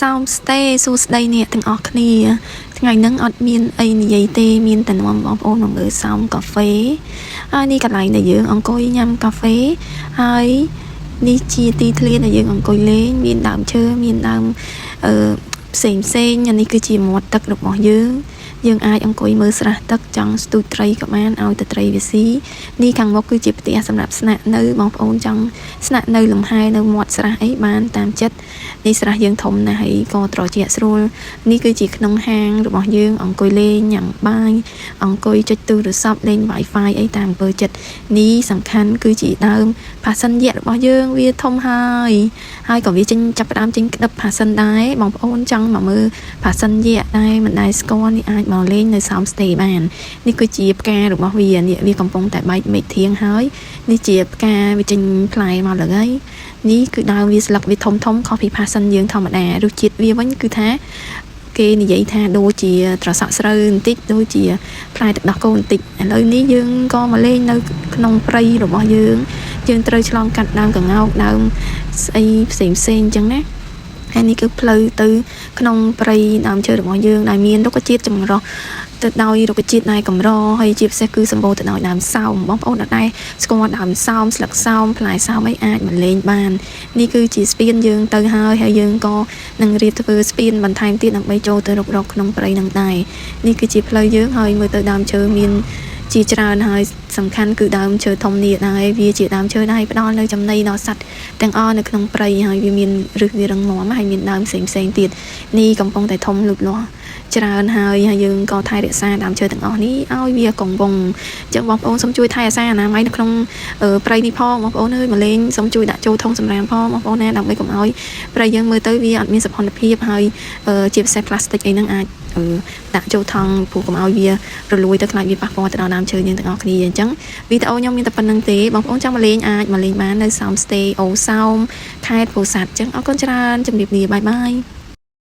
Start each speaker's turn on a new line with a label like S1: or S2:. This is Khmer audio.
S1: Sound stay សួស្តីអ្នកទាំងអស់គ្នាថ្ងៃហ្នឹងអត់មានអីនិយាយទេមានតែនាំបងប្អូនមកមើល Sound Cafe ហើយនេះកន្លែងដែលយើងអង្គុយញ៉ាំកាហ្វេហើយនេះជាទីធ្លាដែលយើងអង្គុយលេងមានដើមឈើមានដើមផ្សេងអានេះគឺជាមាត់ទឹករបស់យើងអាចអង្គុយមើលស្រះទឹកចង់ស្ទូចត្រីក៏បានឲ្យតែត្រីវាស៊ីនេះខាងមុខគឺជាផ្ទះសម្រាប់ស្នាក់នៅបងប្អូនចង់ស្នាក់នៅលំហែនៅមាត់ស្រះអីបានតាមចិត្តនេះស្រះយើងធំណាស់ហើយក៏ត្រជាក់ស្រួលនេះគឺជាក្នុងហាងរបស់យើងអង្គុយលេងញ៉ាំបាយអង្គុយចុចទូរស័ព្ទលេង Wi-Fi អីតាមអំពើចិត្តនេះសំខាន់គឺជាដើមផាសិនយៈរបស់យើងវាធំហើយក៏វាចាប់ផ្ដើមចេញក្តឹបផាសិនដែរបងប្អូនចង់មកមើលផាសិនយៈដែរមិនដែលស្គាល់នេះអាចមកលេងនៅ Sound Stay បាននេះគឺជាផ្ការបស់វានេះវាកំពុងតែបែកមេឃធៀងហើយនេះជាផ្កាវាចេញផ្លែមកលើហើយនេះគឺដើមវាស្លឹកវាធំខុសពីផាសិនយើងធម្មតារសជាតិវាវិញគឺថាគេនិយាយថាដូចជាត្រសក់ស្រូវបន្តិចដូចជាផ្លែទឹកដោះគោបន្តិចឥឡូវនេះយើងក៏មកលេងនៅក្នុងព្រៃរបស់យើងត្រូវឆ្លងកាត់ដើមកង្កោកដើមស្អីផ្សេងអញ្ចឹងណាហើយនេះគឺផ្លូវទៅក្នុងព្រៃដើមឈើរបស់យើងដែលមានរុក្ខជាតិចម្រុះទៅដោយរុក្ខជាតិដែលកម្រហើយជាពិសេសគឺសម្បូរទៅដោយដើមសោមបងប្អូនអត់ដែរស្គាល់ដើមសោមស្លឹកសោមផ្លែសោមអីអាចមកលេងបាននេះគឺជាស្ពានយើងទៅហើយយើងក៏នឹងរៀបធ្វើស្ពានបន្ថែមទៀតដើម្បីចូលទៅរុករកក្នុងព្រៃនឹងដែរនេះគឺជាផ្លូវយើងហើយមើលទៅដើមឈើមានជាច្រើនហើយសំខាន់គឺដើមឈើធំនេះដែរវាជាដើមឈើដែរផ្ដល់នៅចំណីដល់សត្វទាំងអស់នៅក្នុងព្រៃហើយវាមានឫសវារឹងមាំហើយមានដើមផ្សេងទៀតនេះកំពុងតែធំលូតលាស់ច្រើនហើយយើងក៏ថែរក្សាដើមឈើទាំងអស់នេះឲ្យវាគង់វង្សអញ្ចឹងបងប្អូនសូមជួយថែរក្សាអនាម័យនៅក្នុងព្រៃនេះផងបងប្អូនអើយមកលេងសូមជួយដាក់ចូលធុងសម្រាមផងបងប្អូនណាដើម្បីកុំឲ្យព្រៃយើងមើលទៅវាអត់មានសោភ័ណភាពហើយជាពិសេសផ្លាស្ទិកអីហ្នឹងអាចដាក់ចូលថង់ព្រោះកុំឲ្យវារលួយទៅខ្លាចវាប៉ះពាល់ទៅដល់ដើមឈើយើងទាំងអស់គ្នាអញ្ចឹងវីដេអូខ្ញុំមានតែប៉ុណ្្នឹងទេបងប្អូនចង់មកលេងអាចមកលេងបាននៅ Sound Stay អូសោមខេត្តពោធិ៍សាត់អញ្ចឹងអរគុណច្រើនជម្រាបលាបាយ